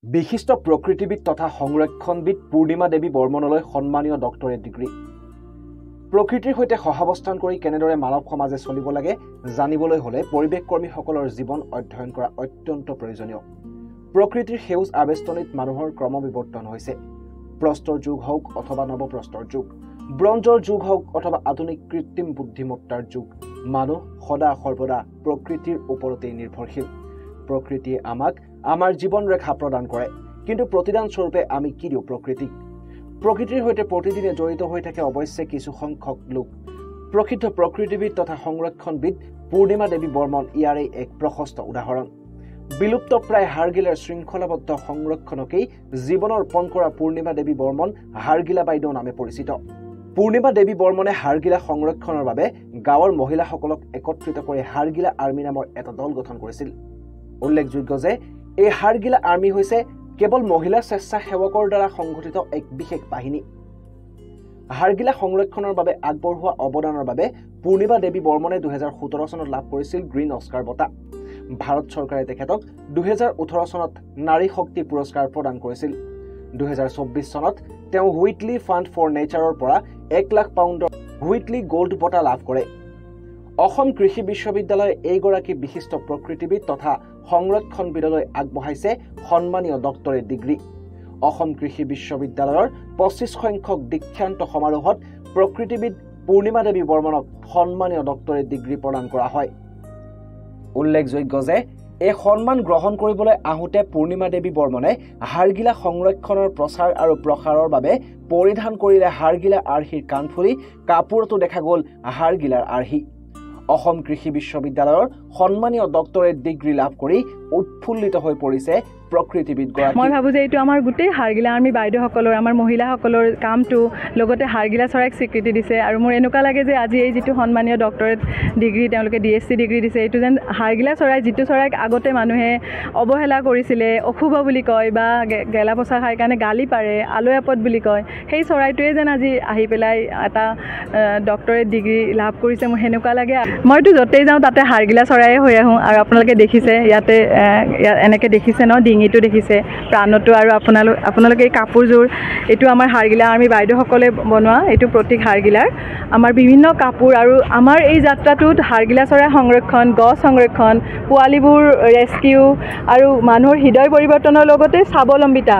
বিশিষ্ট প্ৰকৃতিবিদ তথা সংৰক্ষণবিদ পূৰ্ণিমা দেৱী বৰ্মনলৈ সন্মানীয় ডক্টৰেট ডিগ্ৰী। প্ৰকৃতিৰ সৈতে সহাৱস্থান কৰি কেনেদৰে মানৱ সমাজে চলিব লাগে জানিবলৈ হলে পৰিৱেশ কৰ্মীসকলৰ জীৱন অধ্যয়ন কৰা অত্যন্ত প্ৰয়োজনীয়। প্ৰকৃতিৰ সেউজ আবেষ্টনীত মানুহৰ ক্ৰমবিৱৰ্তন হৈছে। প্ৰস্তৰ যুগ হওক অথবা নৱপ্ৰস্তৰ যুগ, ব্ৰঞ্জৰ যুগ হওক অথবা আধুনিক কৃত্ৰিম বুদ্ধিমত্তাৰ যুগ, মানুহ সদা সৰ্বদা প্ৰকৃতিৰ ওপৰতেই নিৰ্ভৰশীল। প্ৰকৃতিয়ে আমাক আমাৰ জীৱন ৰেখা প্ৰদান কৰে, কিন্তু প্ৰতিদান স্বৰূপে আমি কি দিওঁ প্ৰকৃতিক? প্ৰকৃতিৰ সৈতে প্ৰতিদিনে জড়িত হৈ থাকে অৱশ্যে কিছু সংখ্যক লোক। প্ৰসিদ্ধ প্ৰকৃতিবিদ তথা সংৰক্ষণবিদ পূৰ্ণিমা দেৱী বৰ্মন ইয়াৰে এক প্ৰশস্ত উদাহৰণ। বিলুপ্তপ্ৰায় হাড়গিলাৰ শৃংখলাবদ্ধ সংৰক্ষণকেই জীৱন অৰ্পণ কৰা পূৰ্ণিমা দেৱী বৰ্মন হাড়গিলা বাইদেউ নামে পৰিচিত। পূৰ্ণিমা দেৱী বৰ্মনে হাড়গিলা সংৰক্ষণৰ বাবে গাঁৱৰ মহিলাসকলক একত্ৰিত কৰি হাড়গিলা আৰ্মি নামৰ এটা দল গঠন কৰিছিল। উল্লেখযোগ্য যে এই হাড়গিলা আৰ্মি হৈছে কেৱল মহিলা স্বেচ্ছাসেৱকৰ দ্বাৰা সংগঠিত এক বিশেষ বাহিনী। হাড়গিলা সংৰক্ষণৰ বাবে আগবঢ়োৱা অৱদানৰ বাবে পূৰ্ণিমা দেৱী বৰ্মনে 2017 চনত লাভ কৰিছিল গ্ৰীণ অস্কাৰ বঁটা। ভাৰত চৰকাৰে তেখেতক 2018 চনত নাৰী শক্তি পুৰস্কাৰ প্ৰদান কৰিছিল। 2024 চনত তেওঁ হুইটলি ফাণ্ড ফৰ নেচাৰৰ পৰা 1 লাখ পাউণ্ডৰ হুইটলি গোল্ড বঁটা লাভ কৰে। অসম কৃষি বিশ্ববিদ্যালয়ে এইগৰাকী বিশিষ্ট প্ৰকৃতিবিদ তথা সংৰক্ষণবিদলৈ আগবঢ়াইছে সন্মানীয় ডক্টৰেট ডিগ্ৰী। অসম কৃষি বিশ্ববিদ্যালয়ৰ 25 সংখ্যক দীক্ষান্ত সমাৰোহত প্ৰকৃতিবিদ পূৰ্ণিমা দেৱী বৰ্মনক সন্মানীয় ডক্টৰেট ডিগ্ৰী প্ৰদান কৰা হয়। উল্লেখযোগ্য যে এই সন্মান গ্ৰহণ কৰিবলৈ আহোঁতে পূৰ্ণিমা দেৱী বৰ্মনে হাড়গিলা সংৰক্ষণৰ প্ৰচাৰ আৰু প্ৰসাৰৰ বাবে পৰিধান কৰিলে হাড়গিলা আৰ্হিৰ কাণফুলি, কাপোৰতো দেখা গ'ল হাড়গিলাৰ আৰ্হি। অসম কৃষি বিশ্ববিদ্যালয়ৰ সন্মানীয় ডক্টৰেট ডিগ্ৰী লাভ কৰি উৎফুল্লিত হৈ পৰিছে প্ৰকৃতিবিদগৰাকী। মই ভাবোঁ যে এইটো আমাৰ গোটেই হাড়গিলা আৰ্মি বাইদেউসকলৰ, আমাৰ মহিলাসকলৰ কামটো, লগতে হাড়গিলা চৰাইক স্বীকৃতি দিছে। আৰু মোৰ এনেকুৱা লাগে যে আজি এই যিটো সন্মানীয় ডক্টৰেট ডিগ্ৰী তেওঁলোকে DSc ডিগ্ৰী দিছে, এইটো যেন হাড়গিলা চৰাই, যিটো চৰাইক আগতে মানুহে অৱহেলা কৰিছিলে, অশুভ বুলি কয় বা গেলা পচা খাই কাৰণে গালি পাৰে, আলয়াপদ বুলি কয়, সেই চৰাইটোৱে যেন আজি আহি পেলাই এটা ডক্টৰেট ডিগ্ৰী লাভ কৰিছে। মোৰ সেনেকুৱা লাগে। মইতো য'তেই যাওঁ তাতে হাড়গিলা চৰায়ে হৈ আহোঁ। আৰু আপোনালোকে দেখিছে ইয়াতে এনেকৈ দেখিছে ন, ডিঙিটো দেখিছে, প্ৰাণতো। আৰু আপোনালোকে এই কাপোৰযোৰ, এইটো আমাৰ হাড়গিলা আৰ্মি বাইদেউসকলে বনোৱা, এইটো প্ৰতীক হাড়গিলাৰ। আমাৰ বিভিন্ন কাপোৰ আৰু আমাৰ এই যাত্ৰাটোত হাড়গিলা চৰাই সংৰক্ষণ, গছ সংৰক্ষণ, পোৱালিবোৰ ৰেস্কিউ আৰু মানুহৰ হৃদয় পৰিৱৰ্তনৰ লগতে স্বাৱলম্বিতা।